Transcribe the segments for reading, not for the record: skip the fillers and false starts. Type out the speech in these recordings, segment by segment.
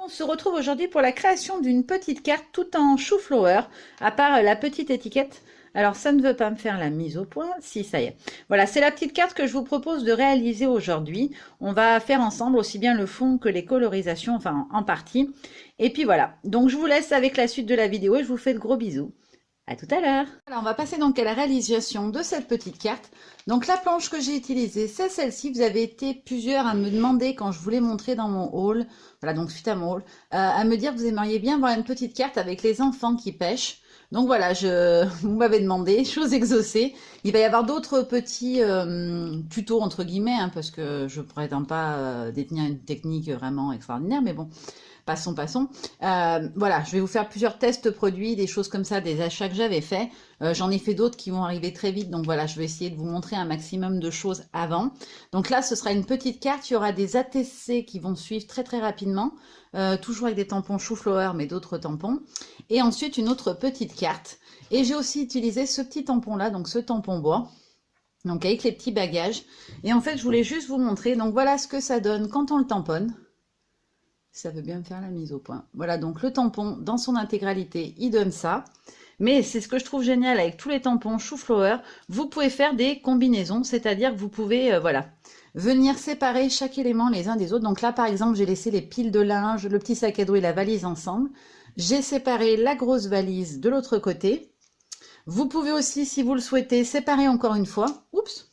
On se retrouve aujourd'hui pour la création d'une petite carte tout en chou-flower, à part la petite étiquette. Alors ça ne veut pas me faire la mise au point, si ça y est. Voilà, c'est la petite carte que je vous propose de réaliser aujourd'hui. On va faire ensemble aussi bien le fond que les colorisations, enfin en partie. Et puis voilà, donc je vous laisse avec la suite de la vidéo et je vous fais de gros bisous. À tout à l'heure. Alors, on va passer donc à la réalisation de cette petite carte. Donc, la planche que j'ai utilisée, c'est celle-ci. Vous avez été plusieurs à me demander quand je vous l'ai montré dans mon haul, voilà, donc suite à mon haul, à me dire que vous aimeriez bien voir une petite carte avec les enfants qui pêchent. Donc voilà, vous m'avez demandé, chose exaucée. Il va y avoir d'autres petits tutos entre guillemets, hein, parce que je ne prétends pas détenir une technique vraiment extraordinaire, mais bon. Passons. Voilà, je vais vous faire plusieurs tests produits, des choses comme ça, des achats que j'avais fait. J'en ai fait d'autres qui vont arriver très vite, donc voilà, je vais essayer de vous montrer un maximum de choses avant. Donc là, ce sera une petite carte, il y aura des ATC qui vont suivre très rapidement, toujours avec des tampons chou-flower, mais d'autres tampons. Et ensuite, une autre petite carte. Et j'ai aussi utilisé ce petit tampon-là, donc ce tampon bois. Donc avec les petits bagages. Et en fait, je voulais juste vous montrer, donc voilà ce que ça donne quand on le tamponne. Ça veut bien me faire la mise au point. Voilà, donc le tampon, dans son intégralité, il donne ça. Mais c'est ce que je trouve génial avec tous les tampons chou-flower. Vous pouvez faire des combinaisons, c'est-à-dire que vous pouvez, voilà, venir séparer chaque élément les uns des autres. Donc là, par exemple, j'ai laissé les piles de linge, le petit sac à dos et la valise ensemble. J'ai séparé la grosse valise de l'autre côté. Vous pouvez aussi, si vous le souhaitez, séparer encore une fois. Oups!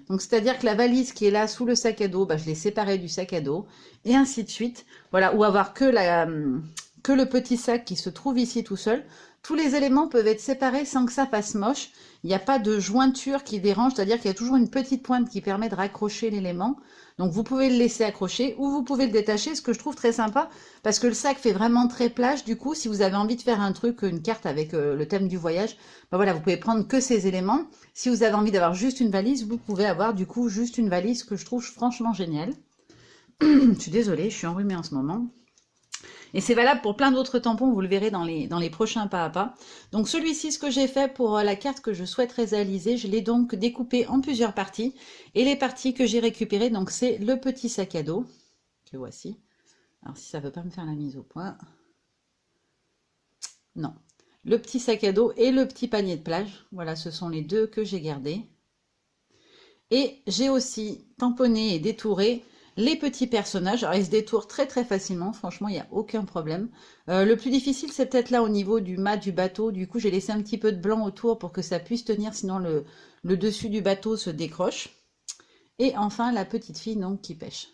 Donc, c'est-à-dire que la valise qui est là sous le sac à dos, bah, je l'ai séparée du sac à dos, et ainsi de suite. Voilà, ou avoir que le petit sac qui se trouve ici tout seul. Tous les éléments peuvent être séparés sans que ça fasse moche. Il n'y a pas de jointure qui dérange, c'est-à-dire qu'il y a toujours une petite pointe qui permet de raccrocher l'élément. Donc, vous pouvez le laisser accrocher ou vous pouvez le détacher, ce que je trouve très sympa, parce que le sac fait vraiment très plage. Du coup, si vous avez envie de faire un truc, une carte avec le thème du voyage, ben voilà, vous pouvez prendre que ces éléments. Si vous avez envie d'avoir juste une valise, vous pouvez avoir du coup juste une valise que je trouve franchement géniale. Je suis désolée, je suis enrhumée en ce moment. Et c'est valable pour plein d'autres tampons, vous le verrez dans les prochains pas à pas. Donc celui-ci, ce que j'ai fait pour la carte que je souhaite réaliser, je l'ai donc découpé en plusieurs parties. Et les parties que j'ai récupérées, donc c'est le petit sac à dos, que voici. Alors si ça ne veut pas me faire la mise au point. Non. Le petit sac à dos et le petit panier de plage. Voilà, ce sont les deux que j'ai gardés. Et j'ai aussi tamponné et détouré les petits personnages. Alors, ils se détournent très facilement. Franchement, il n'y a aucun problème. Le plus difficile, c'est peut-être là au niveau du mât du bateau. Du coup, j'ai laissé un petit peu de blanc autour pour que ça puisse tenir. Sinon, le dessus du bateau se décroche. Et enfin, la petite fille donc qui pêche.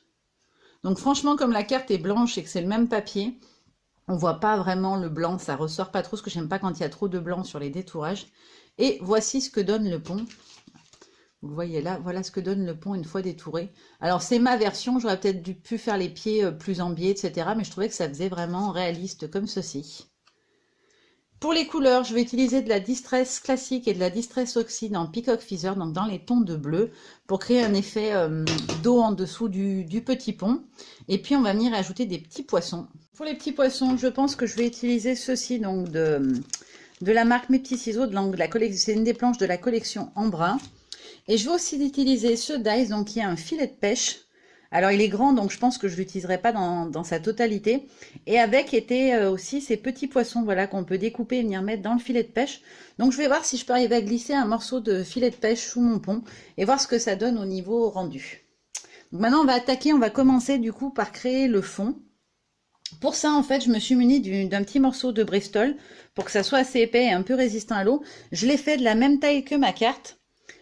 Donc, franchement, comme la carte est blanche et que c'est le même papier, on voit pas vraiment le blanc. Ça ressort pas trop, ce que j'aime pas quand il y a trop de blanc sur les détourages. Et voici ce que donne le pont. Vous le voyez là, voilà ce que donne le pont une fois détouré. Alors c'est ma version, j'aurais peut-être pu faire les pieds plus en biais, etc. Mais je trouvais que ça faisait vraiment réaliste comme ceci. Pour les couleurs, je vais utiliser de la Distress classique et de la Distress Oxide en Peacock Feather, donc dans les tons de bleu, pour créer un effet d'eau en dessous du petit pont. Et puis on va venir ajouter des petits poissons. Pour les petits poissons, je pense que je vais utiliser ceci, donc de la marque Mes Petits Ciseaux, c'est une des planches de la collection en brun. Et je vais aussi utiliser ce dice, donc qui est un filet de pêche. Alors il est grand, donc je pense que je ne l'utiliserai pas dans sa totalité. Et avec étaient aussi ces petits poissons, voilà, qu'on peut découper et venir mettre dans le filet de pêche. Donc je vais voir si je peux arriver à glisser un morceau de filet de pêche sous mon pont et voir ce que ça donne au niveau rendu. Donc maintenant on va attaquer, on va commencer du coup par créer le fond. Pour ça, en fait, je me suis munie d'un petit morceau de Bristol pour que ça soit assez épais et un peu résistant à l'eau. Je l'ai fait de la même taille que ma carte.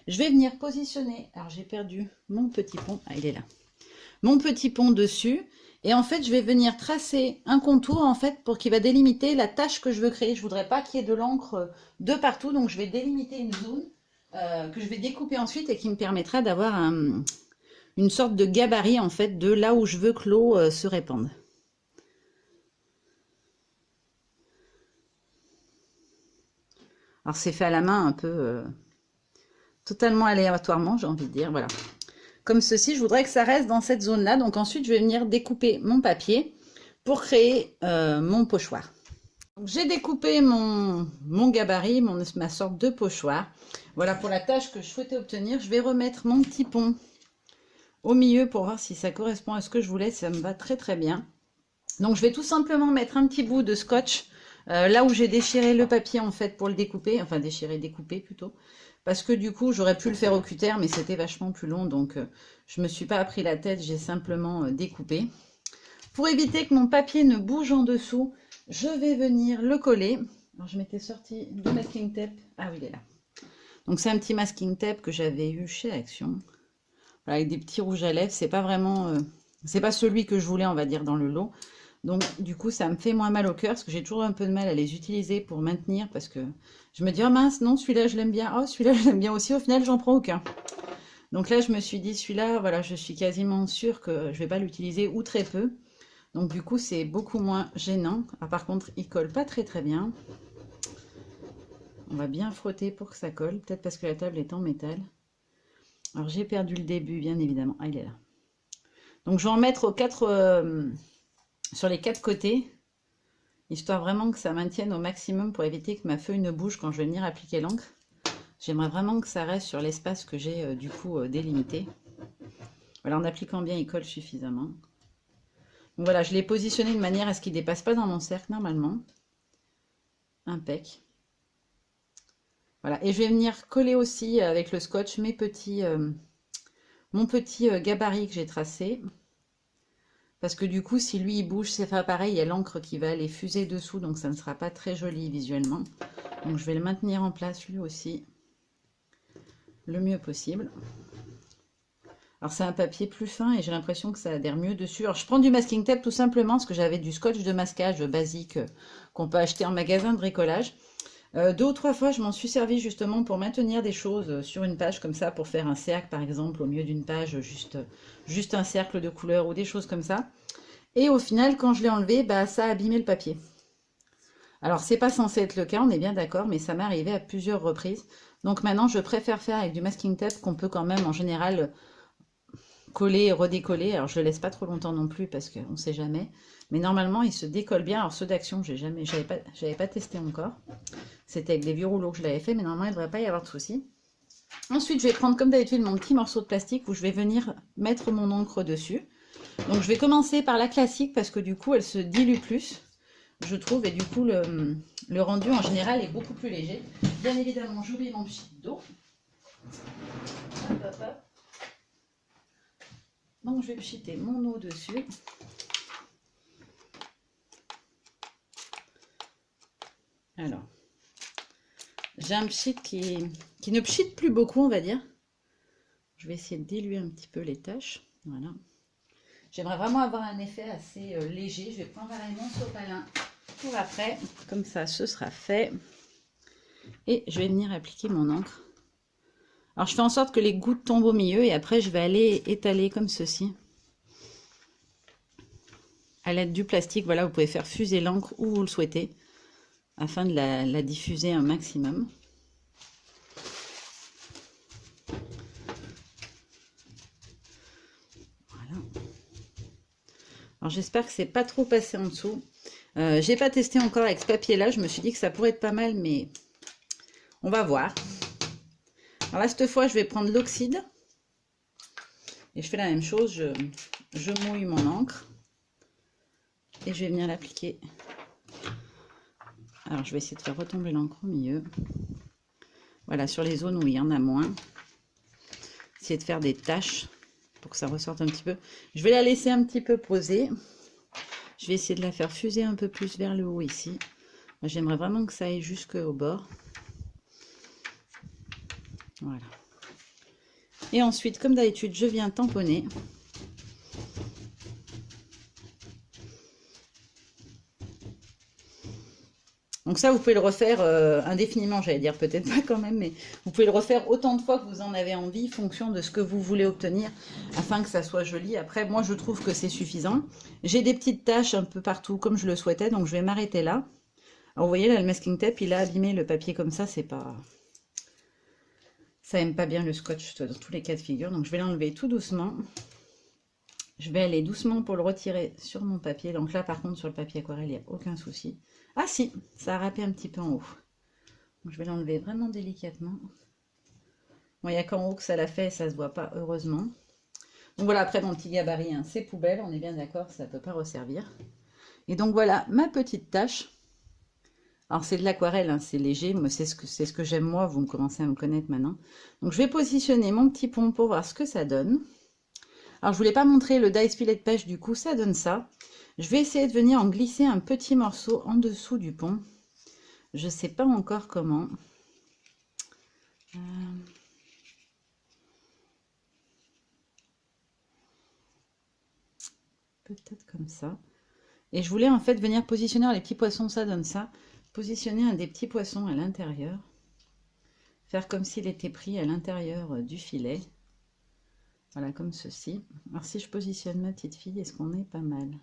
Je vais venir positionner, alors j'ai perdu mon petit pont, ah il est là, mon petit pont dessus, et en fait je vais venir tracer un contour en fait pour qu'il va délimiter la tâche que je veux créer. Je voudrais pas qu'il y ait de l'encre de partout, donc je vais délimiter une zone que je vais découper ensuite et qui me permettra d'avoir une sorte de gabarit en fait de là où je veux que l'eau se répande. Alors c'est fait à la main un peu... totalement aléatoirement, j'ai envie de dire, voilà. Comme ceci, je voudrais que ça reste dans cette zone-là. Donc ensuite, je vais venir découper mon papier pour créer mon pochoir. J'ai découpé mon gabarit, ma sorte de pochoir. Voilà pour la tâche que je souhaitais obtenir. Je vais remettre mon petit pont au milieu pour voir si ça correspond à ce que je voulais. Ça me va très bien. Donc je vais tout simplement mettre un petit bout de scotch là où j'ai déchiré le papier en fait pour le découper, enfin découper plutôt. Parce que du coup j'aurais pu le faire au cutter mais c'était vachement plus long donc je me suis pas pris la tête, j'ai simplement découpé. Pour éviter que mon papier ne bouge en dessous, je vais venir le coller. Alors je m'étais sorti du masking tape, ah oui il est là. Donc c'est un petit masking tape que j'avais eu chez Action. Voilà, avec des petits rouges à lèvres, c'est pas vraiment, c'est pas celui que je voulais on va dire dans le lot. Donc du coup ça me fait moins mal au cœur parce que j'ai toujours un peu de mal à les utiliser pour maintenir parce que je me dis oh mince non celui-là je l'aime bien, oh celui-là je l'aime bien aussi, au final j'en prends aucun. Donc là je me suis dit celui-là voilà je suis quasiment sûre que je vais pas l'utiliser ou très peu. Donc du coup c'est beaucoup moins gênant. Ah, par contre il colle pas très très bien. On va bien frotter pour que ça colle, peut-être parce que la table est en métal. Alors j'ai perdu le début bien évidemment, ah il est là. Donc je vais en mettre sur les 4 côtés, histoire vraiment que ça maintienne au maximum pour éviter que ma feuille ne bouge quand je vais venir appliquer l'encre. J'aimerais vraiment que ça reste sur l'espace que j'ai du coup délimité. Voilà, en appliquant bien, il colle suffisamment. Donc voilà, je l'ai positionné de manière à ce qu'il ne dépasse pas dans mon cercle normalement. Impec. Voilà, et je vais venir coller aussi avec le scotch mon petit gabarit que j'ai tracé. Parce que du coup, si lui il bouge, c'est pas pareil, il y a l'encre qui va aller fuser dessous, donc ça ne sera pas très joli visuellement. Donc je vais le maintenir en place lui aussi, le mieux possible. Alors c'est un papier plus fin et j'ai l'impression que ça adhère mieux dessus. Alors je prends du masking tape tout simplement parce que j'avais du scotch de masquage basique qu'on peut acheter en magasin de bricolage. 2 ou 3 fois, je m'en suis servi justement pour maintenir des choses sur une page comme ça, pour faire un cercle par exemple, au milieu d'une page, juste un cercle de couleur ou des choses comme ça. Et au final, quand je l'ai enlevé, bah, ça a abîmé le papier. Alors, c'est pas censé être le cas, on est bien d'accord, mais ça m'est arrivé à plusieurs reprises. Donc maintenant, je préfère faire avec du masking tape qu'on peut quand même en général coller et redécoller. Alors, je le laisse pas trop longtemps non plus parce qu'on ne sait jamais. Mais normalement, il se décolle bien. Alors, ceux d'Action, j'avais pas testé encore. C'était avec des vieux rouleaux que je l'avais fait, mais normalement, il ne devrait pas y avoir de souci. Ensuite, je vais prendre comme d'habitude mon petit morceau de plastique où je vais venir mettre mon encre dessus. Donc je vais commencer par la classique parce que du coup elle se dilue plus, je trouve, et du coup le rendu en général est beaucoup plus léger. Bien évidemment, j'oublie mon pchit d'eau. Donc je vais pchiter mon eau dessus. Alors, j'ai un pchit qui ne pchite plus beaucoup, on va dire. Je vais essayer de diluer un petit peu les taches. Voilà. J'aimerais vraiment avoir un effet assez léger. Je vais prendre mon sopalin pour après. Comme ça, ce sera fait. Et je vais venir appliquer mon encre. Alors, je fais en sorte que les gouttes tombent au milieu. Et après, je vais aller étaler comme ceci. À l'aide du plastique, voilà, vous pouvez faire fuser l'encre où vous le souhaitez. Afin de la diffuser un maximum. Alors j'espère que c'est pas trop passé en dessous. J'ai pas testé encore avec ce papier là, je me suis dit que ça pourrait être pas mal, mais on va voir. Alors là cette fois je vais prendre l'oxyde et je fais la même chose, je mouille mon encre et je vais venir l'appliquer. Alors je vais essayer de faire retomber l'encre au milieu. Voilà, sur les zones où il y en a moins. Essayer de faire des taches pour que ça ressorte un petit peu. Je vais la laisser un petit peu poser. Je vais essayer de la faire fuser un peu plus vers le haut ici. J'aimerais vraiment que ça aille jusqu'au bord. Voilà. Et ensuite, comme d'habitude, je viens tamponner. Donc ça, vous pouvez le refaire indéfiniment, j'allais dire, peut-être pas quand même, mais vous pouvez le refaire autant de fois que vous en avez envie, fonction de ce que vous voulez obtenir, afin que ça soit joli. Après, moi, je trouve que c'est suffisant. J'ai des petites taches un peu partout, comme je le souhaitais, donc je vais m'arrêter là. Alors, vous voyez, là, le masking tape, il a abîmé le papier comme ça, c'est pas... Ça aime pas bien le scotch dans tous les cas de figure, donc je vais l'enlever tout doucement. Je vais aller doucement pour le retirer sur mon papier. Donc là, par contre, sur le papier aquarelle, il n'y a aucun souci. Ah si, ça a râpé un petit peu en haut. Donc, je vais l'enlever vraiment délicatement. Bon, il n'y a qu'en haut que ça l'a fait, ça ne se voit pas, heureusement. Donc voilà, après mon petit gabarit, hein, c'est poubelle, on est bien d'accord, ça ne peut pas resservir. Et donc voilà ma petite tâche. Alors c'est de l'aquarelle, hein, c'est léger, mais c'est ce que j'aime moi, vous me commencez à me connaître maintenant. Donc je vais positionner mon petit pont pour voir ce que ça donne. Alors je voulais pas montrer le dice filet de pêche, du coup ça donne ça. Je vais essayer de venir en glisser un petit morceau en dessous du pont. Je sais pas encore comment. Peut-être comme ça. Et je voulais en fait venir positionner les petits poissons, ça donne ça. Positionner un des petits poissons à l'intérieur. Faire comme s'il était pris à l'intérieur du filet. Voilà, comme ceci. Alors si je positionne ma petite fille, est-ce qu'on est pas mal?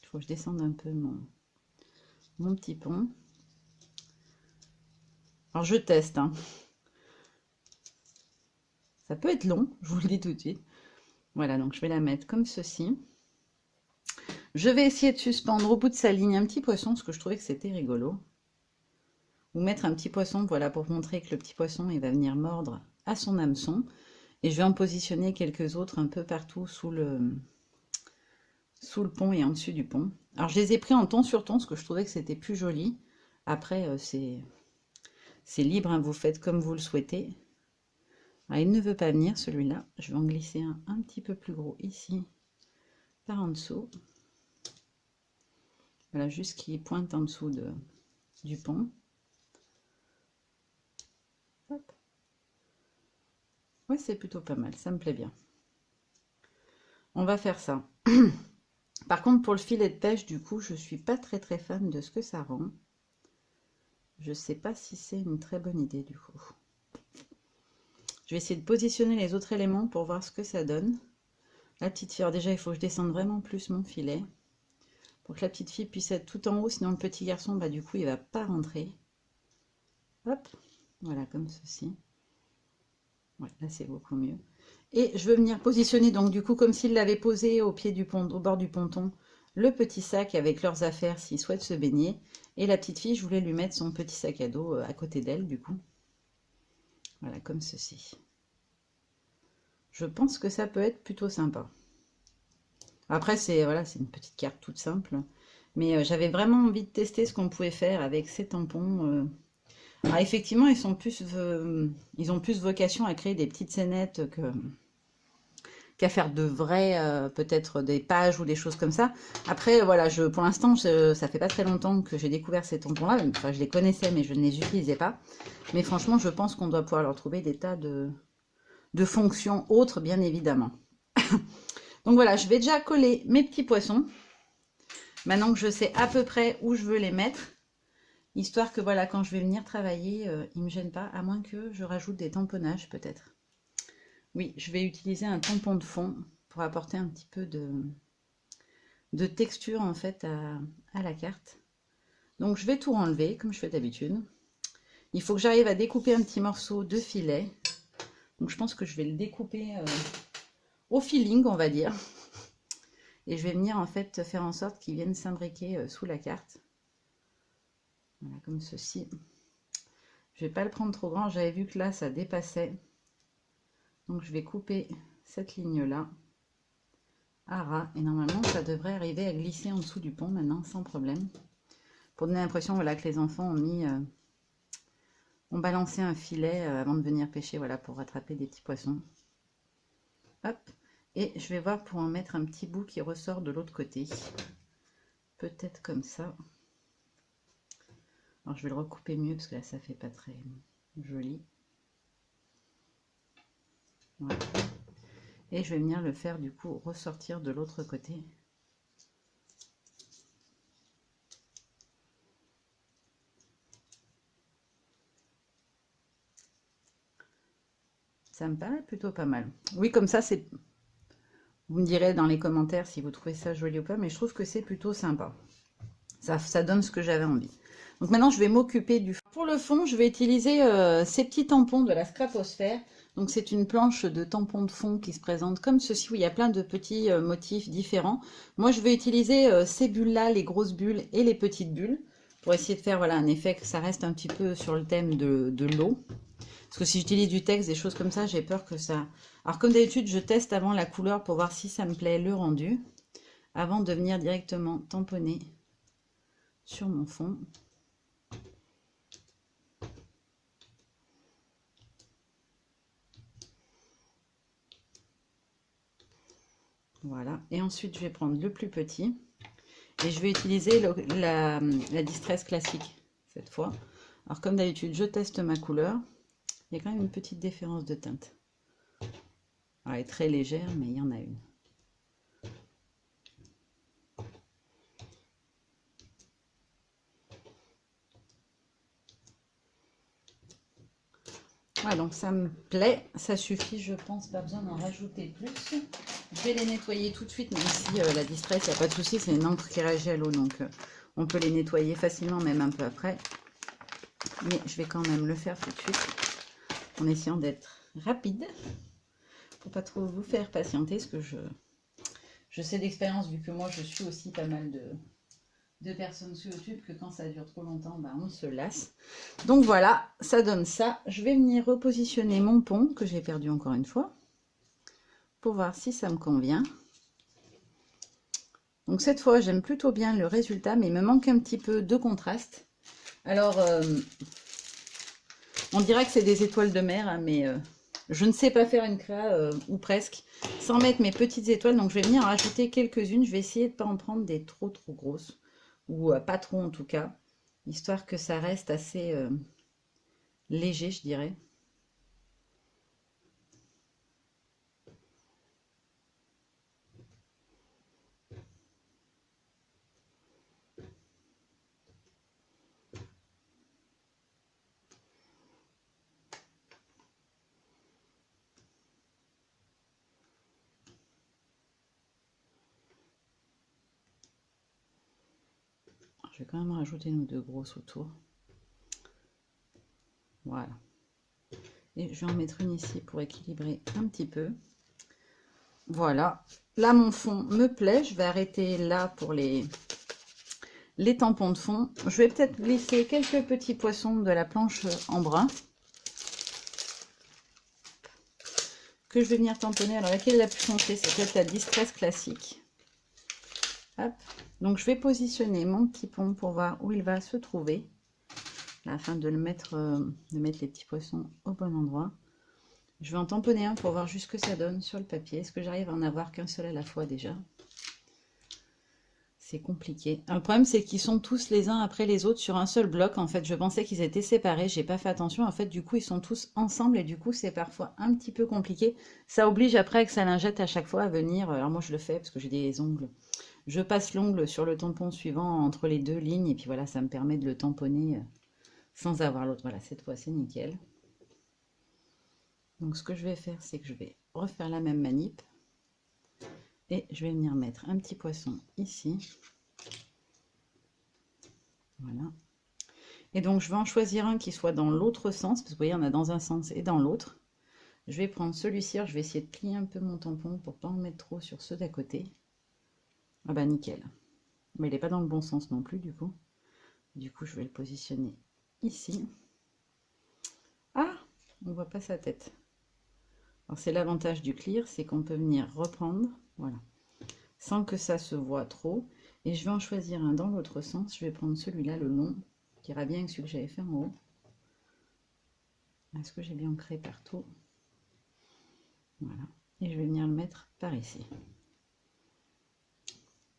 Il faut que je descende un peu mon petit pont. Alors je teste, hein. Ça peut être long, je vous le dis tout de suite. Voilà, donc je vais la mettre comme ceci. Je vais essayer de suspendre au bout de sa ligne un petit poisson, parce que je trouvais que c'était rigolo. Ou mettre un petit poisson, voilà, pour montrer que le petit poisson, il va venir mordre à son hameçon. Et je vais en positionner quelques autres un peu partout sous le pont et en dessus du pont. Alors je les ai pris en ton sur ton, parce que je trouvais que c'était plus joli. Après, c'est libre, hein, vous faites comme vous le souhaitez. Alors, il ne veut pas venir, celui-là. Je vais en glisser un petit peu plus gros ici, par en dessous. Voilà, juste qu'il pointe en dessous du pont. Hop. Ouais, c'est plutôt pas mal, ça me plaît bien. On va faire ça. Par contre, pour le filet de pêche, du coup, je suis pas très fan de ce que ça rend. Je sais pas si c'est une très bonne idée, du coup. Je vais essayer de positionner les autres éléments pour voir ce que ça donne. La petite fille, alors déjà, il faut que je descende vraiment plus mon filet pour que la petite fille puisse être tout en haut, sinon le petit garçon, bah, du coup, il va pas rentrer. Hop, voilà, comme ceci. Ouais, là, c'est beaucoup mieux. Et je veux venir positionner, donc du coup, comme s'il l'avait posé au pied du pont, au bord du ponton, le petit sac avec leurs affaires s'il souhaite se baigner. Et la petite fille, je voulais lui mettre son petit sac à dos à côté d'elle, du coup. Voilà, comme ceci. Je pense que ça peut être plutôt sympa. Après, c'est voilà, c'est une petite carte toute simple. Mais j'avais vraiment envie de tester ce qu'on pouvait faire avec ces tampons. Alors effectivement, ils ont plus vocation à créer des petites scénettes qu'à faire de vrais, peut-être des pages ou des choses comme ça. Après, voilà, pour l'instant, ça fait pas très longtemps que j'ai découvert ces tampons-là. Enfin, je les connaissais, mais je ne les utilisais pas. Mais franchement, je pense qu'on doit pouvoir leur trouver des tas de fonctions autres, bien évidemment. Donc voilà, je vais déjà coller mes petits poissons. Maintenant que je sais à peu près où je veux les mettre, histoire que voilà, quand je vais venir travailler, ils ne me gênent pas, à moins que je rajoute des tamponnages peut-être. Oui, je vais utiliser un tampon de fond pour apporter un petit peu de texture en fait à la carte. Donc je vais tout enlever comme je fais d'habitude. Il faut que j'arrive à découper un petit morceau de filet. Donc je pense que je vais le découper au feeling, on va dire. Et je vais venir en fait faire en sorte qu'il vienne s'imbriquer sous la carte. Voilà, comme ceci. Je ne vais pas le prendre trop grand, j'avais vu que là ça dépassait. Donc je vais couper cette ligne-là à ras. Et normalement ça devrait arriver à glisser en dessous du pont maintenant sans problème. Pour donner l'impression voilà, que les enfants ont balancé un filet avant de venir pêcher, voilà, pour rattraper des petits poissons. Hop. Et je vais voir pour en mettre un petit bout qui ressort de l'autre côté. Peut-être comme ça. Alors je vais le recouper mieux parce que là ça fait pas très joli. Voilà. Et je vais venir le faire du coup ressortir de l'autre côté. Ça me paraît plutôt pas mal. Oui, comme ça c'est... Vous me direz dans les commentaires si vous trouvez ça joli ou pas, mais je trouve que c'est plutôt sympa. Ça donne ce que j'avais envie. Donc maintenant, je vais m'occuper du fond. Pour le fond, je vais utiliser ces petits tampons de la Scraposphère. Donc c'est une planche de tampons de fond qui se présente comme ceci, où il y a plein de petits motifs différents. Moi, je vais utiliser ces bulles-là, les grosses bulles et les petites bulles, pour essayer de faire voilà, un effet que ça reste un petit peu sur le thème de l'eau. Parce que si j'utilise du texte, des choses comme ça, j'ai peur que ça... Alors comme d'habitude, je teste avant la couleur pour voir si ça me plaît le rendu. avant de venir directement tamponner sur mon fond. Voilà, et ensuite je vais prendre le plus petit et je vais utiliser la Distress classique cette fois. Alors comme d'habitude, je teste ma couleur. Il y a quand même une petite différence de teinte. Alors, elle est très légère, mais il y en a une. Voilà, donc ça me plaît, ça suffit, je pense, pas besoin d'en rajouter plus. Je vais les nettoyer tout de suite, même si la Distress, il n'y a pas de souci, c'est une encre qui réagit à l'eau, donc on peut les nettoyer facilement, même un peu après. Mais je vais quand même le faire tout de suite, en essayant d'être rapide, pour pas trop vous faire patienter, parce que je sais d'expérience, vu que moi je suis aussi pas mal de personnes sur YouTube, que quand ça dure trop longtemps, bah, on se lasse. Donc voilà, ça donne ça. Je vais venir repositionner mon pont, que j'ai perdu encore une fois, pour voir si ça me convient. Donc cette fois, j'aime plutôt bien le résultat, mais il me manque un petit peu de contraste. Alors, on dirait que c'est des étoiles de mer, hein, mais je ne sais pas faire une créa, ou presque, sans mettre mes petites étoiles. Donc je vais venir en rajouter quelques-unes. Je vais essayer de ne pas en prendre des trop grosses, ou pas trop en tout cas, histoire que ça reste assez léger, je dirais. Je vais quand même rajouter une ou deux grosses autour. Voilà. Et je vais en mettre une ici pour équilibrer un petit peu. Voilà. Là, mon fond me plaît. Je vais arrêter là pour les tampons de fond. Je vais peut-être glisser quelques petits poissons de la planche en brun, que je vais venir tamponner. Alors, laquelle est la plus foncée? C'est peut-être la Distress classique. Hop. Donc, je vais positionner mon petit pont pour voir où il va se trouver, afin de mettre les petits poissons au bon endroit. Je vais en tamponner un pour voir juste ce que ça donne sur le papier. Est-ce que j'arrive à en avoir qu'un seul à la fois déjà? C'est compliqué. Alors, le problème, c'est qu'ils sont tous les uns après les autres sur un seul bloc. En fait, je pensais qu'ils étaient séparés. J'ai pas fait attention. En fait, du coup, ils sont tous ensemble et du coup, c'est parfois un petit peu compliqué. Ça oblige après avec sa lingette à chaque fois à venir. Alors moi, je le fais parce que j'ai des ongles. Je passe l'ongle sur le tampon suivant entre les deux lignes et puis voilà, ça me permet de le tamponner sans avoir l'autre. Voilà, cette fois, c'est nickel. Donc, ce que je vais faire, c'est que je vais refaire la même manip. Et je vais venir mettre un petit poisson ici. Voilà. Et donc, je vais en choisir un qui soit dans l'autre sens. Parce que vous voyez, on a dans un sens et dans l'autre. Je vais prendre celui-ci. Je vais essayer de plier un peu mon tampon pour ne pas en mettre trop sur ceux d'à côté. Ah bah, nickel. Mais il n'est pas dans le bon sens non plus, du coup. Du coup, je vais le positionner ici. Ah, on ne voit pas sa tête. Alors, c'est l'avantage du clear, c'est qu'on peut venir reprendre, voilà, sans que ça se voit trop. Et je vais en choisir un dans l'autre sens. Je vais prendre celui-là, le long, qui ira bien avec celui que j'avais fait en haut. Est-ce que j'ai bien ancré partout? Voilà. Et je vais venir le mettre par ici.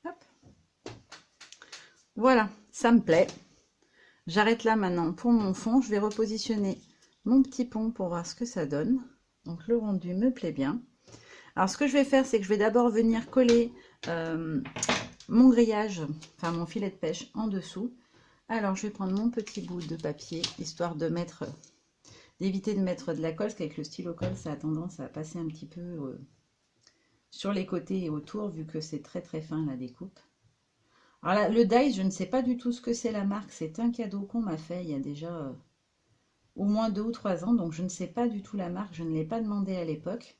Hop. Voilà, ça me plaît. J'arrête là maintenant pour mon fond. Je vais repositionner mon petit pont pour voir ce que ça donne. Donc le rendu me plaît bien. Alors ce que je vais faire, c'est que je vais d'abord venir coller mon grillage, enfin mon filet de pêche en dessous. Alors je vais prendre mon petit bout de papier, histoire de mettre, d'éviter de mettre de la colle, parce qu'avec le stylo colle, ça a tendance à passer un petit peu sur les côtés et autour, vu que c'est très très fin la découpe. Alors là, le dies, je ne sais pas du tout ce que c'est la marque, c'est un cadeau qu'on m'a fait il y a déjà au moins 2 ou 3 ans, donc je ne sais pas du tout la marque, je ne l'ai pas demandé à l'époque.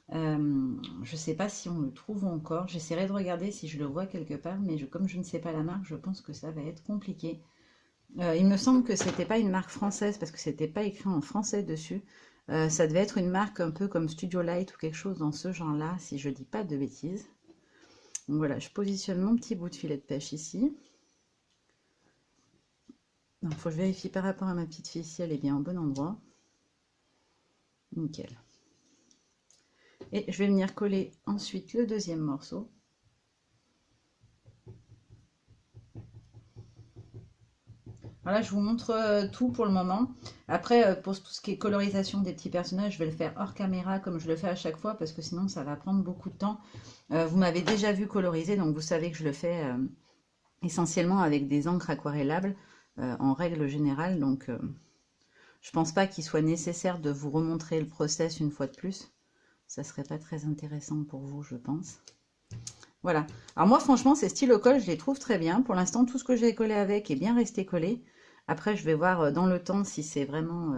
Je ne sais pas si on le trouve encore. J'essaierai de regarder si je le vois quelque part, mais comme je ne sais pas la marque, je pense que ça va être compliqué. Il me semble que c'était pas une marque française parce que c'était pas écrit en français dessus. Ça devait être une marque un peu comme Studio Light ou quelque chose dans ce genre-là, si je dis pas de bêtises. Donc voilà, je positionne mon petit bout de filet de pêche ici. Il faut que je vérifie par rapport à ma petite fille si elle est bien au bon endroit. Nickel. Et je vais venir coller ensuite le deuxième morceau. Voilà, je vous montre tout pour le moment. Après, pour tout ce qui est colorisation des petits personnages, je vais le faire hors caméra comme je le fais à chaque fois parce que sinon ça va prendre beaucoup de temps. Vous m'avez déjà vu coloriser, donc vous savez que je le fais essentiellement avec des encres aquarellables en règle générale. Donc je pense pas qu'il soit nécessaire de vous remontrer le process une fois de plus. Ça serait pas très intéressant pour vous, je pense. Voilà. Alors moi, franchement, ces stylos colle, je les trouve très bien. Pour l'instant, tout ce que j'ai collé avec est bien resté collé. Après, je vais voir dans le temps si c'est vraiment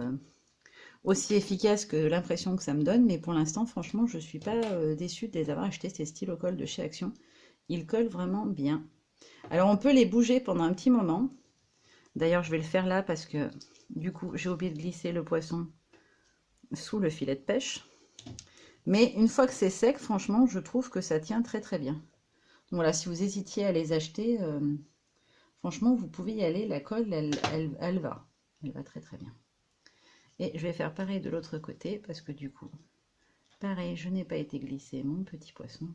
aussi efficace que l'impression que ça me donne. Mais pour l'instant, franchement, je ne suis pas déçue de les avoir achetés, ces stylos colle de chez Action. Ils collent vraiment bien. Alors, on peut les bouger pendant un petit moment. D'ailleurs, je vais le faire là parce que, du coup, j'ai oublié de glisser le poisson sous le filet de pêche. Mais une fois que c'est sec, franchement, je trouve que ça tient très très bien. Donc voilà, si vous hésitiez à les acheter, franchement, vous pouvez y aller. La colle, elle va. Elle va très très bien. Et je vais faire pareil de l'autre côté parce que du coup, pareil, je n'ai pas été glisser mon petit poisson.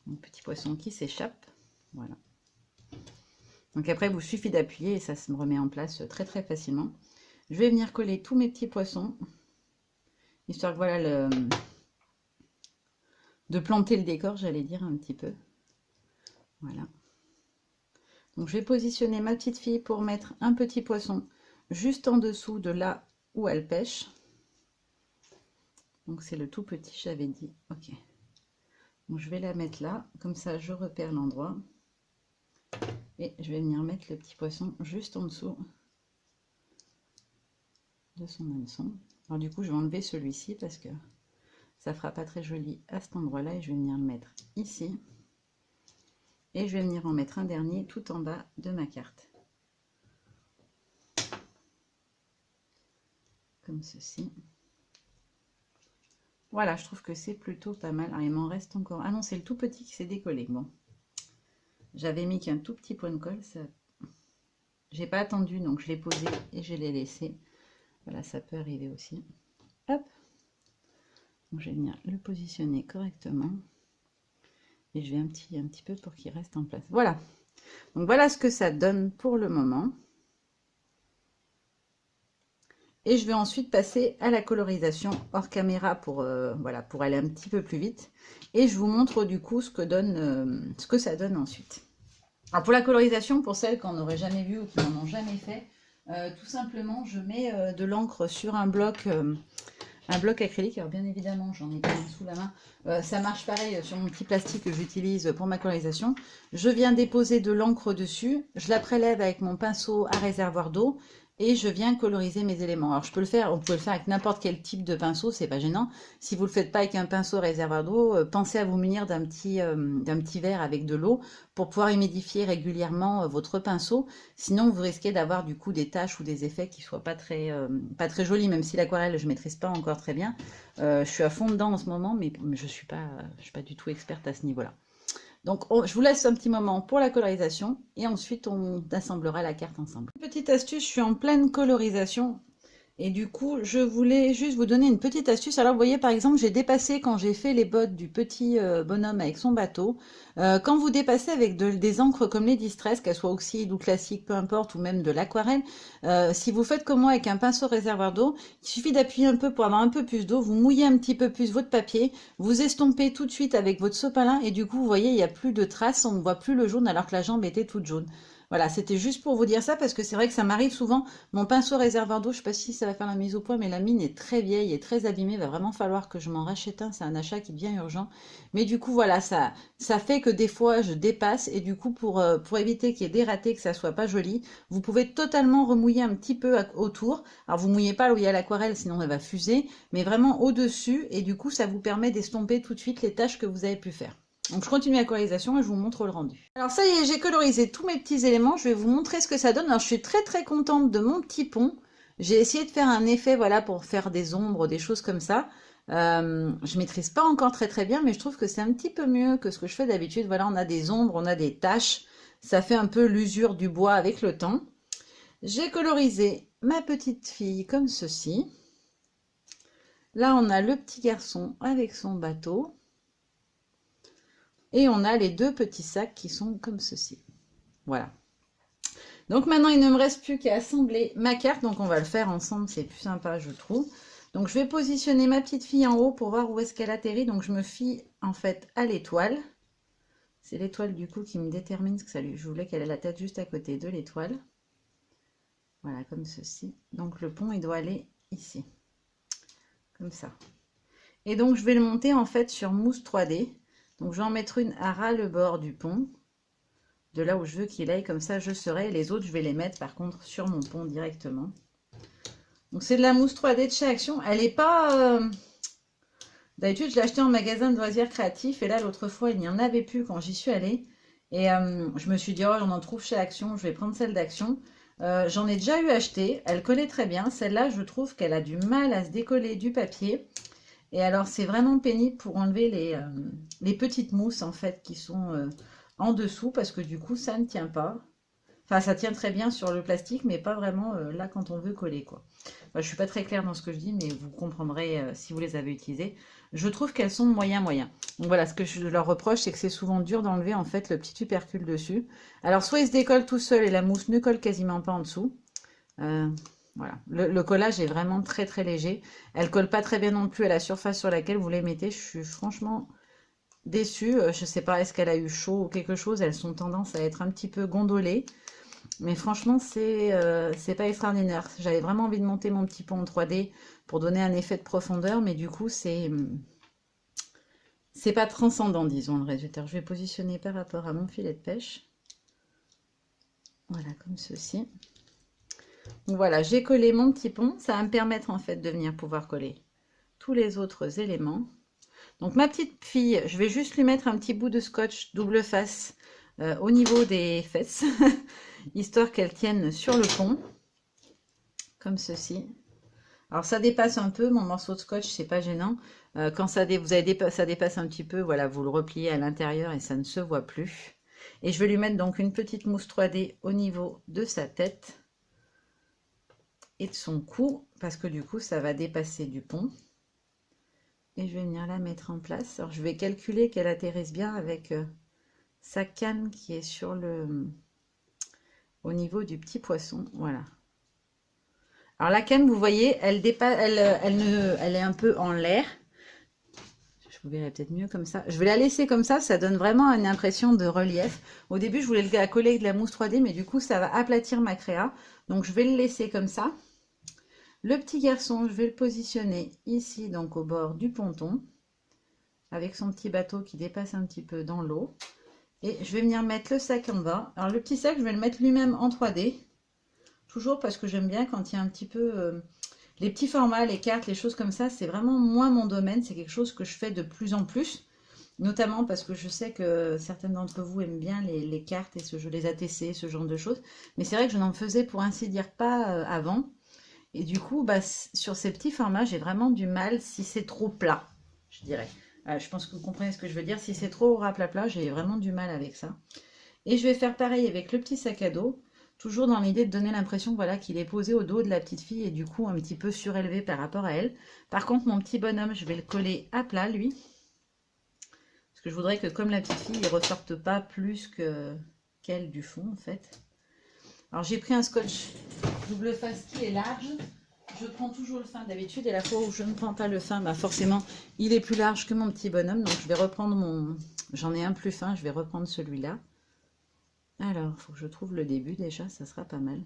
Mon petit poisson qui s'échappe. Voilà. Donc après, il vous suffit d'appuyer et ça se remet en place très très facilement. Je vais venir coller tous mes petits poissons. Histoire que voilà, de planter le décor, j'allais dire un petit peu. Voilà. Donc je vais positionner ma petite fille pour mettre un petit poisson juste en dessous de là où elle pêche. Donc c'est le tout petit, j'avais dit. Ok. Donc je vais la mettre là, comme ça je repère l'endroit. Et je vais venir mettre le petit poisson juste en dessous de son hameçon. Alors du coup, je vais enlever celui-ci parce que ça fera pas très joli à cet endroit-là. Et je vais venir le mettre ici. Et je vais venir en mettre un dernier tout en bas de ma carte. Comme ceci. Voilà, je trouve que c'est plutôt pas mal. Alors, il m'en reste encore. Ah non, c'est le tout petit qui s'est décollé. Bon. J'avais mis qu'un tout petit point de colle. Ça... J'ai pas attendu, donc je l'ai posé et je l'ai laissé. Voilà, ça peut arriver aussi. Hop. Donc, je vais venir le positionner correctement. Et je vais un petit peu pour qu'il reste en place. Voilà. Donc, voilà ce que ça donne pour le moment. Et je vais ensuite passer à la colorisation hors caméra pour, voilà, pour aller un petit peu plus vite. Et je vous montre du coup ce que ça donne ensuite. Alors, pour la colorisation, pour celles qui n'en auraient jamais vu ou qui n'en ont jamais fait, tout simplement, je mets de l'encre sur un bloc acrylique. Alors bien évidemment, j'en ai pas un sous la main. Ça marche pareil sur mon petit plastique que j'utilise pour ma colorisation. Je viens déposer de l'encre dessus. Je la prélève avec mon pinceau à réservoir d'eau. Et je viens coloriser mes éléments. Alors je peux le faire, vous pouvez le faire avec n'importe quel type de pinceau, c'est pas gênant. Si vous le faites pas avec un pinceau réservoir d'eau, pensez à vous munir d'un petit verre avec de l'eau pour pouvoir humidifier régulièrement votre pinceau. Sinon vous risquez d'avoir du coup des taches ou des effets qui soient pas très jolis, même si l'aquarelle je maîtrise pas encore très bien. Je suis à fond dedans en ce moment, mais je suis pas du tout experte à ce niveau-là. Donc, je vous laisse un petit moment pour la colorisation et ensuite on assemblera la carte ensemble. Petite astuce, je suis en pleine colorisation et du coup, je voulais juste vous donner une petite astuce. Alors, vous voyez, par exemple, j'ai dépassé quand j'ai fait les bottes du petit bonhomme avec son bateau. Quand vous dépassez avec des encres comme les Distress, qu'elles soient oxyde ou classiques, peu importe, ou même de l'aquarelle, si vous faites comme moi avec un pinceau réservoir d'eau, il suffit d'appuyer un peu pour avoir un peu plus d'eau, vous mouillez un petit peu plus votre papier, vous estompez tout de suite avec votre sopalin et du coup, vous voyez, il n'y a plus de traces, on ne voit plus le jaune alors que la jambe était toute jaune. Voilà, c'était juste pour vous dire ça parce que c'est vrai que ça m'arrive souvent. Mon pinceau réservoir d'eau, je ne sais pas si ça va faire la mise au point, mais la mine est très vieille et très abîmée. Il va vraiment falloir que je m'en rachète un. C'est un achat qui devient urgent. Mais du coup, voilà, ça fait que des fois, je dépasse. Et du coup, pour éviter qu'il y ait des ratés, que ça soit pas joli, vous pouvez totalement remouiller un petit peu autour. Alors, vous mouillez pas là où il y a l'aquarelle, sinon elle va fuser. Mais vraiment au-dessus. Et du coup, ça vous permet d'estomper tout de suite les tâches que vous avez pu faire. Donc je continue la colorisation et je vous montre le rendu. Alors ça y est, j'ai colorisé tous mes petits éléments. Je vais vous montrer ce que ça donne. Alors je suis très très contente de mon petit pont. J'ai essayé de faire un effet, voilà, pour faire des ombres, des choses comme ça. Je maîtrise pas encore très bien, mais je trouve que c'est un petit peu mieux que ce que je fais d'habitude. Voilà, on a des ombres, on a des taches. Ça fait un peu l'usure du bois avec le temps. J'ai colorisé ma petite fille comme ceci. Là, on a le petit garçon avec son bateau. Et on a les deux petits sacs qui sont comme ceci. Voilà. Donc maintenant, il ne me reste plus qu'à assembler ma carte. Donc on va le faire ensemble, c'est plus sympa, je trouve. Donc je vais positionner ma petite fille en haut pour voir où est-ce qu'elle atterrit. Donc je me fie en fait à l'étoile. C'est l'étoile du coup qui me détermine ce que ça lui. Je voulais qu'elle ait la tête juste à côté de l'étoile. Voilà, comme ceci. Donc le pont, il doit aller ici. Comme ça. Et donc je vais le monter en fait sur mousse 3D. Donc je vais en mettre une à ras le bord du pont. De là où je veux qu'il aille, comme ça je serai. Les autres, je vais les mettre par contre sur mon pont directement. Donc c'est de la mousse 3D de chez Action. Elle n'est pas... D'habitude, je l'ai acheté en magasin de loisirs créatifs. Et là, l'autre fois, il n'y en avait plus quand j'y suis allée. Et je me suis dit, oh, on en trouve chez Action. Je vais prendre celle d'Action. J'en ai déjà eu acheté. Elle collait très bien. Celle-là, je trouve qu'elle a du mal à se décoller du papier. Et alors, c'est vraiment pénible pour enlever les petites mousses, en fait, qui sont en dessous. Parce que du coup, ça ne tient pas. Enfin, ça tient très bien sur le plastique, mais pas vraiment là quand on veut coller, quoi. Enfin, je ne suis pas très claire dans ce que je dis, mais vous comprendrez si vous les avez utilisées. Je trouve qu'elles sont moyen. Donc voilà, ce que je leur reproche, c'est que c'est souvent dur d'enlever en fait le petit tubercule dessus. Alors, soit il se décolle tout seul et la mousse ne colle quasiment pas en dessous. Voilà, le collage est vraiment très léger. Elle colle pas très bien non plus à la surface sur laquelle vous les mettez. Je suis franchement déçue. Je ne sais pas, est-ce qu'elle a eu chaud ou quelque chose. Elles ont tendance à être un petit peu gondolées. Mais franchement, c'est pas extraordinaire. J'avais vraiment envie de monter mon petit pont en 3D pour donner un effet de profondeur, mais du coup, c'est pas transcendant, disons, le résultat. Je vais positionner par rapport à mon filet de pêche. Voilà, comme ceci. Donc voilà, j'ai collé mon petit pont. Ça va me permettre en fait de venir pouvoir coller tous les autres éléments. Donc ma petite fille, je vais juste lui mettre un petit bout de scotch double face au niveau des fesses, histoire qu'elle tienne sur le pont, comme ceci. Alors ça dépasse un peu, mon morceau de scotch, c'est pas gênant. Quand ça, ça dépasse un petit peu, voilà, vous le repliez à l'intérieur et ça ne se voit plus. Et je vais lui mettre donc une petite mousse 3D au niveau de sa tête et de son cou, parce que du coup ça va dépasser du pont. Et je vais venir la mettre en place. Alors je vais calculer qu'elle atterrisse bien avec sa canne qui est sur au niveau du petit poisson. Voilà. Alors la canne, vous voyez, elle est un peu en l'air. Je vous verrai peut-être mieux comme ça. Je vais la laisser comme ça donne vraiment une impression de relief. Au début, je voulais la coller avec de la mousse 3D, mais du coup, ça va aplatir ma créa. Donc je vais le laisser comme ça. Le petit garçon, je vais le positionner ici, donc au bord du ponton, avec son petit bateau qui dépasse un petit peu dans l'eau. Et je vais venir mettre le sac en bas. Alors le petit sac, je vais le mettre lui-même en 3D. Toujours parce que j'aime bien quand il y a un petit peu... les petits formats, les cartes, les choses comme ça, c'est vraiment moins mon domaine. C'est quelque chose que je fais de plus en plus. Notamment parce que je sais que certaines d'entre vous aiment bien les cartes et ce jeu, les ATC, ce genre de choses. Mais c'est vrai que je n'en faisais pour ainsi dire pas avant. Et du coup, bah, sur ces petits formats, j'ai vraiment du mal si c'est trop plat, je dirais. Je pense que vous comprenez ce que je veux dire. Si c'est trop raplapla, j'ai vraiment du mal avec ça. Et je vais faire pareil avec le petit sac à dos, toujours dans l'idée de donner l'impression voilà, qu'il est posé au dos de la petite fille et du coup un petit peu surélevé par rapport à elle. Par contre, mon petit bonhomme, je vais le coller à plat, lui. Parce que je voudrais que comme la petite fille, il ne ressorte pas plus qu'elle du fond, en fait. Alors j'ai pris un scotch double face qui est large. Je prends toujours le fin d'habitude et la fois où je ne prends pas le fin, bah forcément il est plus large que mon petit bonhomme. Donc je vais reprendre j'en ai un plus fin, je vais reprendre celui-là. Alors il faut que je trouve le début déjà, ça sera pas mal.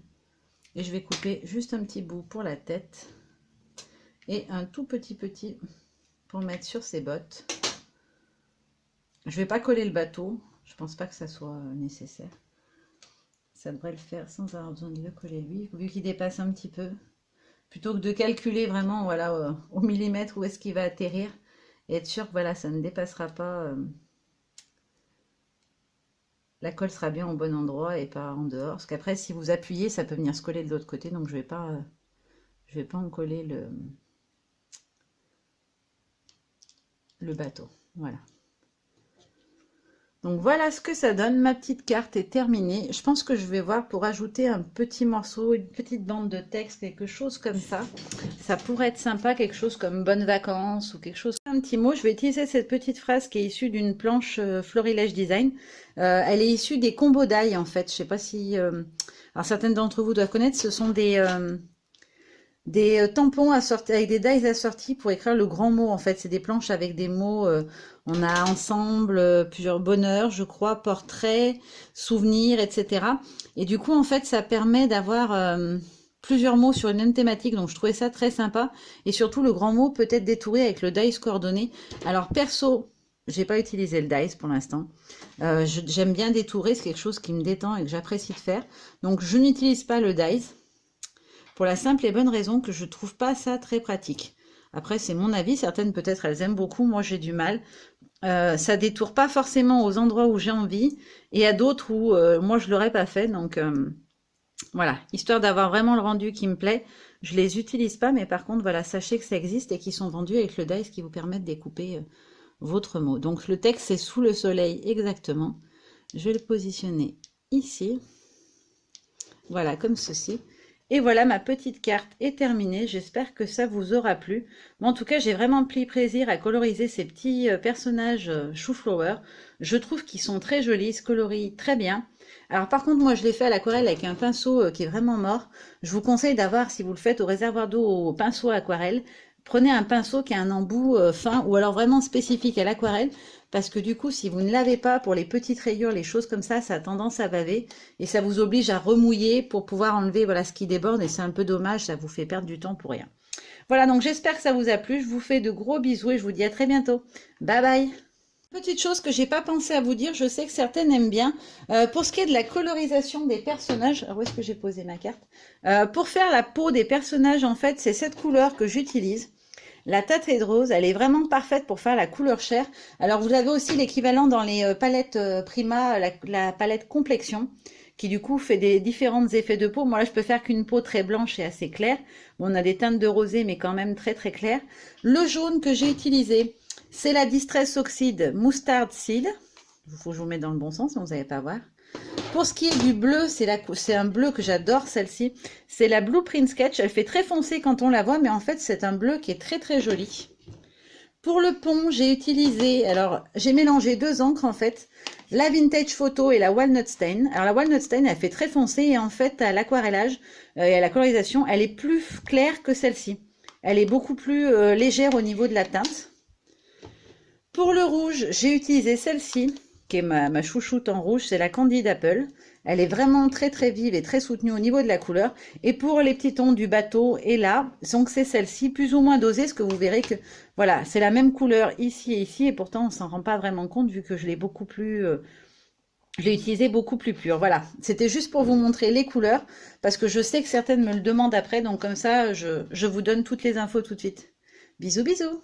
Et je vais couper juste un petit bout pour la tête et un tout petit pour mettre sur ses bottes. Je vais pas coller le bateau, je pense pas que ça soit nécessaire. Ça devrait le faire sans avoir besoin de le coller lui, vu qu'il dépasse un petit peu. Plutôt que de calculer vraiment voilà, au millimètre où est-ce qu'il va atterrir. Et être sûr que voilà, ça ne dépassera pas. La colle sera bien au bon endroit et pas en dehors. Parce qu'après, si vous appuyez, ça peut venir se coller de l'autre côté. Donc je vais pas en coller le bateau. Voilà. Donc voilà ce que ça donne. Ma petite carte est terminée. Je pense que je vais voir pour ajouter un petit morceau, une petite bande de texte, quelque chose comme ça. Ça pourrait être sympa, quelque chose comme bonnes vacances ou quelque chose. Un petit mot, je vais utiliser cette petite phrase qui est issue d'une planche Florilège Design. Elle est issue des combos d'ail en fait. Je sais pas si... alors certaines d'entre vous doivent connaître, ce sont des tampons assortis, avec des dies assortis pour écrire le grand mot en fait. C'est des planches avec des mots, on a ensemble plusieurs bonheurs, je crois, portraits, souvenirs, etc. Et du coup en fait ça permet d'avoir plusieurs mots sur une même thématique, donc je trouvais ça très sympa. Et surtout le grand mot peut être détouré avec le dice coordonné. Alors perso, j'ai pas utilisé le dice pour l'instant. J'aime bien détourer, c'est quelque chose qui me détend et que j'apprécie de faire. Donc je n'utilise pas le dice. Pour la simple et bonne raison que je trouve pas ça très pratique. Après, c'est mon avis. Certaines, peut-être, elles aiment beaucoup. Moi, j'ai du mal. Ça détourne pas forcément aux endroits où j'ai envie. Et à d'autres où, moi, je l'aurais pas fait. Donc, voilà. Histoire d'avoir vraiment le rendu qui me plaît. Je les utilise pas. Mais par contre, voilà, sachez que ça existe et qu'ils sont vendus avec le dice qui vous permet de découper votre mot. Donc, le texte, c'est sous le soleil exactement. Je vais le positionner ici. Voilà, comme ceci. Et voilà, ma petite carte est terminée. J'espère que ça vous aura plu. Mais en tout cas, j'ai vraiment pris plaisir à coloriser ces petits personnages chou-flower. Je trouve qu'ils sont très jolis, ils se colorient très bien. Alors par contre, moi je l'ai fait à l'aquarelle avec un pinceau qui est vraiment mort. Je vous conseille d'avoir, si vous le faites au réservoir d'eau au pinceau aquarelle, prenez un pinceau qui a un embout fin ou alors vraiment spécifique à l'aquarelle. Parce que du coup, si vous ne lavez pas pour les petites rayures, les choses comme ça a tendance à baver. Et ça vous oblige à remouiller pour pouvoir enlever voilà, ce qui déborde. Et c'est un peu dommage, ça vous fait perdre du temps pour rien. Voilà, donc j'espère que ça vous a plu. Je vous fais de gros bisous et je vous dis à très bientôt. Bye bye. Petite chose que j'ai pas pensé à vous dire, je sais que certaines aiment bien. Pour ce qui est de la colorisation des personnages, alors où est-ce que j'ai posé ma carte? Pour faire la peau des personnages, en fait, c'est cette couleur que j'utilise. La Tattred Rose, elle est vraiment parfaite pour faire la couleur chair. Alors vous avez aussi l'équivalent dans les palettes Prima, la palette complexion, qui du coup fait des différents effets de peau. Moi là je peux faire qu'une peau très blanche et assez claire. Bon, on a des teintes de rosé mais quand même très très claires. Le jaune que j'ai utilisé, c'est la Distress Oxide Mustard Seed. Il faut que je vous mette dans le bon sens, sinon vous n'allez pas voir. Pour ce qui est du bleu, c'est un bleu que j'adore, celle-ci. C'est la Blueprint Sketch. Elle fait très foncé quand on la voit, mais en fait, c'est un bleu qui est très très joli. Pour le pont, j'ai utilisé, alors j'ai mélangé deux encres en fait, la Vintage Photo et la Walnut Stain. Alors la Walnut Stain, elle fait très foncé et en fait, à l'aquarellage et à la colorisation, elle est plus claire que celle-ci. Elle est beaucoup plus légère au niveau de la teinte. Pour le rouge, j'ai utilisé celle-ci, qui est ma chouchoute en rouge, c'est la Candid Apple. Elle est vraiment très très vive et très soutenue au niveau de la couleur. Et pour les petits tons du bateau, et là, donc c'est celle-ci, plus ou moins dosée, parce que vous verrez que, voilà, c'est la même couleur ici et ici, et pourtant on s'en rend pas vraiment compte, vu que je l'ai beaucoup plus... je l'ai utilisé beaucoup plus pur. Voilà, c'était juste pour vous montrer les couleurs, parce que je sais que certaines me le demandent après, donc comme ça, je vous donne toutes les infos tout de suite. Bisous bisous.